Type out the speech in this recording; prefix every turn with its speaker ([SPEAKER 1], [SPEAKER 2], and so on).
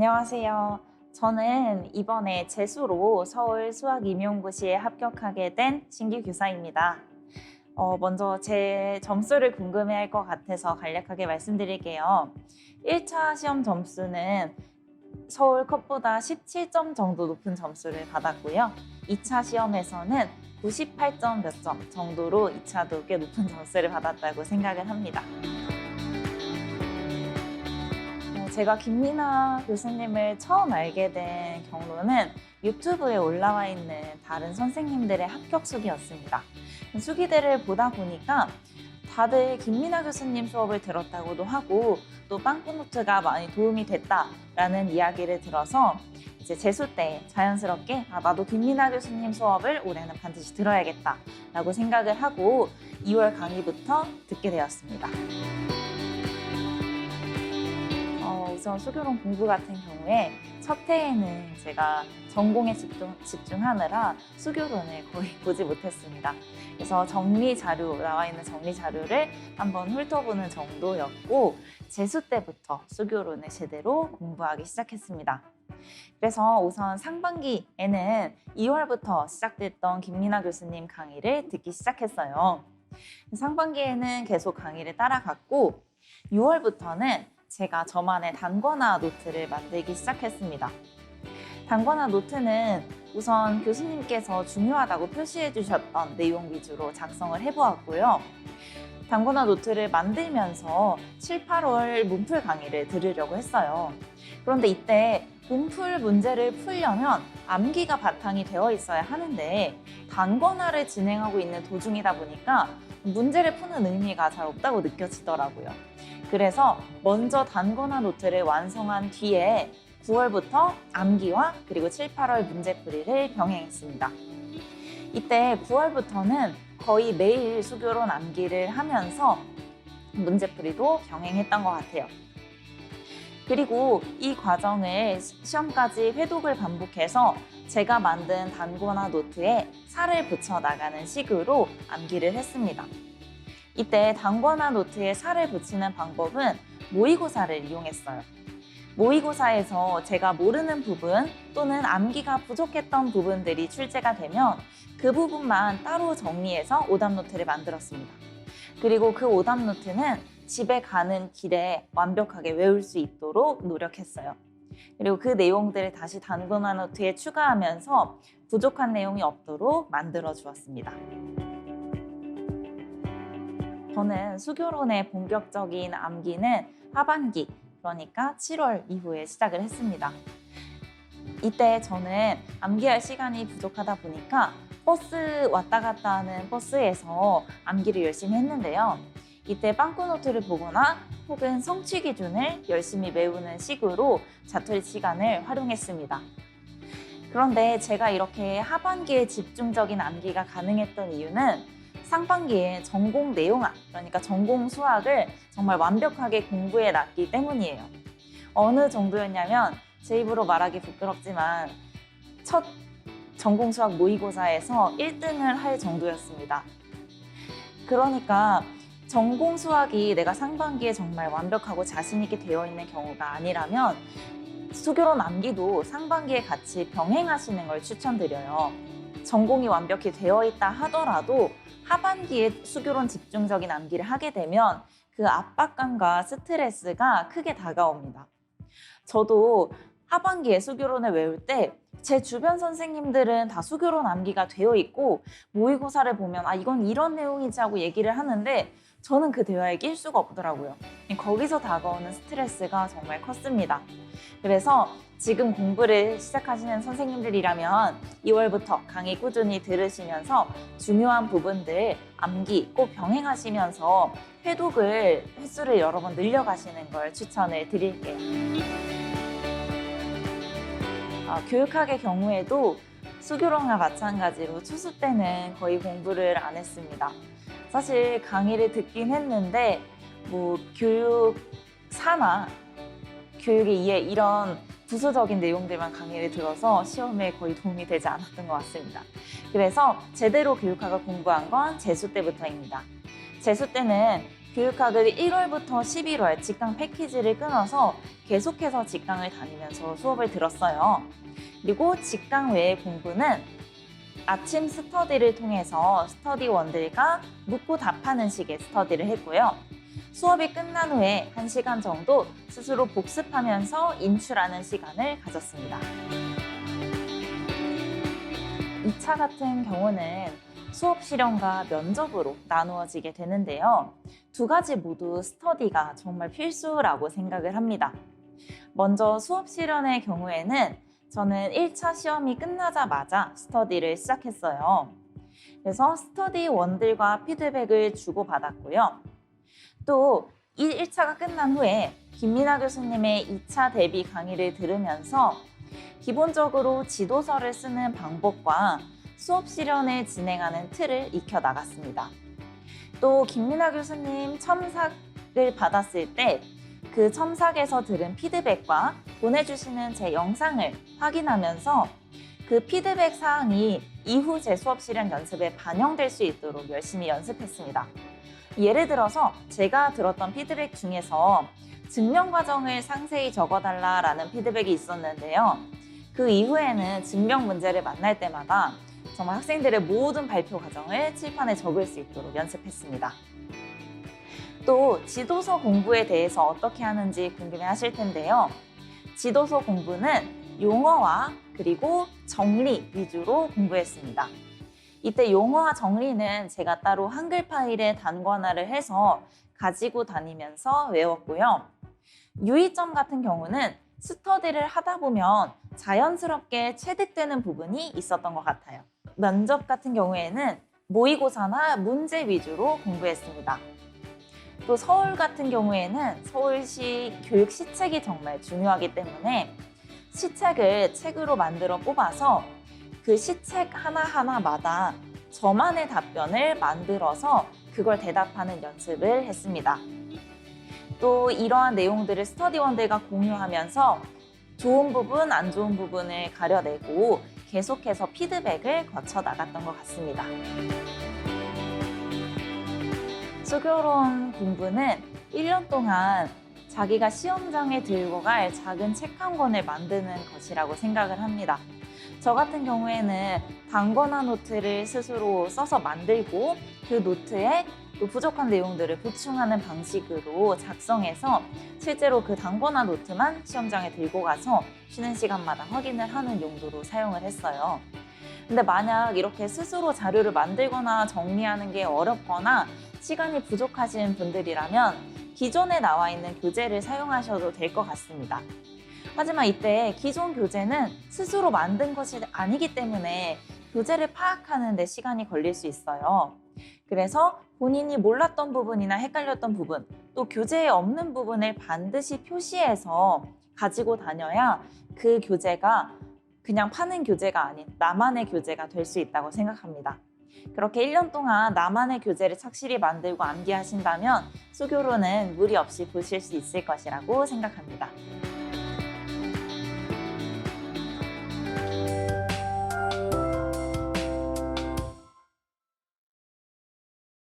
[SPEAKER 1] 안녕하세요. 저는 이번에 재수로 서울 수학임용고시에 합격하게 된 신규 교사입니다. 먼저 제 점수를 궁금해할 것 같아서 간략하게 말씀드릴게요. 1차 시험 점수는 서울 컷보다 17점 정도 높은 점수를 받았고요. 2차 시험에서는 98점 몇 점 정도로 2차도 꽤 높은 점수를 받았다고 생각을 합니다. 제가 김미나 교수님을 처음 알게 된 경로는 유튜브에 올라와 있는 다른 선생님들의 합격 수기였습니다. 수기들을 보다 보니까 다들 김미나 교수님 수업을 들었다고도 하고 또 빵꾸노트가 많이 도움이 됐다라는 이야기를 들어서 이제 재수 때 자연스럽게 나도 김미나 교수님 수업을 올해는 반드시 들어야겠다라고 생각을 하고 2월 강의부터 듣게 되었습니다. 우선 수교론 공부 같은 경우에 첫 해에는 제가 전공에 집중하느라 수교론을 거의 보지 못했습니다. 그래서 나와 있는 정리 자료를 한번 훑어보는 정도였고 재수 때부터 수교론을 제대로 공부하기 시작했습니다. 그래서 우선 상반기에는 2월부터 시작됐던 김미나 교수님 강의를 듣기 시작했어요. 상반기에는 계속 강의를 따라갔고 6월부터는 제가 저만의 단권화 노트를 만들기 시작했습니다. 단권화 노트는 우선 교수님께서 중요하다고 표시해 주셨던 내용 위주로 작성을 해보았고요. 단권화 노트를 만들면서 7, 8월 문풀 강의를 들으려고 했어요. 그런데 이때 문풀 문제를 풀려면 암기가 바탕이 되어 있어야 하는데 단권화를 진행하고 있는 도중이다 보니까 문제를 푸는 의미가 잘 없다고 느껴지더라고요. 그래서 먼저 단권화 노트를 완성한 뒤에 9월부터 암기와 그리고 7, 8월 문제풀이를 병행했습니다. 이때 9월부터는 거의 매일 수교론 암기를 하면서 문제풀이도 병행했던 것 같아요. 그리고 이 과정을 시험까지 회독을 반복해서 제가 만든 단권화 노트에 살을 붙여 나가는 식으로 암기를 했습니다. 이때 단권화 노트에 살을 붙이는 방법은 모의고사를 이용했어요. 모의고사에서 제가 모르는 부분 또는 암기가 부족했던 부분들이 출제가 되면 그 부분만 따로 정리해서 오답노트를 만들었습니다. 그리고 그 오답노트는 집에 가는 길에 완벽하게 외울 수 있도록 노력했어요. 그리고 그 내용들을 다시 단권화 노트에 추가하면서 부족한 내용이 없도록 만들어 주었습니다. 저는 수교론의 본격적인 암기는 하반기, 그러니까 7월 이후에 시작을 했습니다. 이때 저는 암기할 시간이 부족하다 보니까 버스 왔다 갔다 하는 버스에서 암기를 열심히 했는데요. 이때 빵꾸노트를 보거나 혹은 성취 기준을 열심히 외우는 식으로 자투리 시간을 활용했습니다. 그런데 제가 이렇게 하반기에 집중적인 암기가 가능했던 이유는 상반기에 전공 내용학, 그러니까 전공 수학을 정말 완벽하게 공부해 놨기 때문이에요. 어느 정도였냐면 제 입으로 말하기 부끄럽지만 첫 전공 수학 모의고사에서 1등을 할 정도였습니다. 그러니까 전공 수학이 내가 상반기에 정말 완벽하고 자신 있게 되어 있는 경우가 아니라면 수교론 암기도 상반기에 같이 병행하시는 걸 추천드려요. 전공이 완벽히 되어 있다 하더라도 하반기에 수교론 집중적인 암기를 하게 되면 그 압박감과 스트레스가 크게 다가옵니다. 저도 하반기에 수교론을 외울 때 제 주변 선생님들은 다 수교론 암기가 되어 있고 모의고사를 보면 이건 이런 내용이지 하고 얘기를 하는데 저는 그 대화에 낄 수가 없더라고요. 거기서 다가오는 스트레스가 정말 컸습니다. 그래서 지금 공부를 시작하시는 선생님들이라면 2월부터 강의 꾸준히 들으시면서 중요한 부분들 암기 꼭 병행하시면서 횟수를 여러 번 늘려가시는 걸 추천을 드릴게요. 교육학의 경우에도 수교론과 마찬가지로 추수 때는 거의 공부를 안 했습니다. 사실 강의를 듣긴 했는데 교육사나 교육의 이해 이런 부수적인 내용들만 강의를 들어서 시험에 거의 도움이 되지 않았던 것 같습니다. 그래서 제대로 교육학을 공부한 건 재수 때부터입니다. 재수 때는 교육학을 1월부터 11월 직강 패키지를 끊어서 계속해서 직강을 다니면서 수업을 들었어요. 그리고 직강 외의 공부는 아침 스터디를 통해서 스터디 원들과 묻고 답하는 식의 스터디를 했고요. 수업이 끝난 후에 1시간 정도 스스로 복습하면서 인출하는 시간을 가졌습니다. 2차 같은 경우는 수업 실험과 면접으로 나누어지게 되는데요. 두 가지 모두 스터디가 정말 필수라고 생각을 합니다. 먼저 수업 실험의 경우에는 저는 1차 시험이 끝나자마자 스터디를 시작했어요. 그래서 스터디 원들과 피드백을 주고받았고요. 또 1차가 끝난 후에 김민아 교수님의 2차 대비 강의를 들으면서 기본적으로 지도서를 쓰는 방법과 수업 실현을 진행하는 틀을 익혀 나갔습니다. 또 김민아 교수님 첨삭을 받았을 때 그 첨삭에서 들은 피드백과 보내주시는 제 영상을 확인하면서 그 피드백 사항이 이후 제 수업 실현 연습에 반영될 수 있도록 열심히 연습했습니다. 예를 들어서 제가 들었던 피드백 중에서 증명 과정을 상세히 적어달라라는 피드백이 있었는데요. 그 이후에는 증명 문제를 만날 때마다 정말 학생들의 모든 발표 과정을 칠판에 적을 수 있도록 연습했습니다. 또 지도서 공부에 대해서 어떻게 하는지 궁금해 하실 텐데요. 지도서 공부는 용어와 그리고 정리 위주로 공부했습니다. 이때 용어와 정리는 제가 따로 한글 파일에 단권화를 해서 가지고 다니면서 외웠고요. 유의점 같은 경우는 스터디를 하다 보면 자연스럽게 체득되는 부분이 있었던 것 같아요. 면접 같은 경우에는 모의고사나 문제 위주로 공부했습니다. 또 서울 같은 경우에는 서울시 교육 시책이 정말 중요하기 때문에 시책을 책으로 만들어 뽑아서 그 시책 하나하나마다 저만의 답변을 만들어서 그걸 대답하는 연습을 했습니다. 또 이러한 내용들을 스터디원들과 공유하면서 좋은 부분, 안 좋은 부분을 가려내고 계속해서 피드백을 거쳐 나갔던 것 같습니다. 수교론 공부는 1년 동안 자기가 시험장에 들고 갈 작은 책 한 권을 만드는 것이라고 생각을 합니다. 저 같은 경우에는 단권화 노트를 스스로 써서 만들고 그 노트에 또 부족한 내용들을 보충하는 방식으로 작성해서 실제로 그 단권화 노트만 시험장에 들고 가서 쉬는 시간마다 확인을 하는 용도로 사용을 했어요. 근데 만약 이렇게 스스로 자료를 만들거나 정리하는 게 어렵거나 시간이 부족하신 분들이라면 기존에 나와 있는 교재를 사용하셔도 될 것 같습니다. 하지만 이때 기존 교재는 스스로 만든 것이 아니기 때문에 교재를 파악하는 데 시간이 걸릴 수 있어요. 그래서 본인이 몰랐던 부분이나 헷갈렸던 부분, 또 교재에 없는 부분을 반드시 표시해서 가지고 다녀야 그 교재가 그냥 파는 교재가 아닌 나만의 교재가 될 수 있다고 생각합니다. 그렇게 1년 동안 나만의 교재를 착실히 만들고 암기하신다면 수교로는 무리 없이 보실 수 있을 것이라고 생각합니다.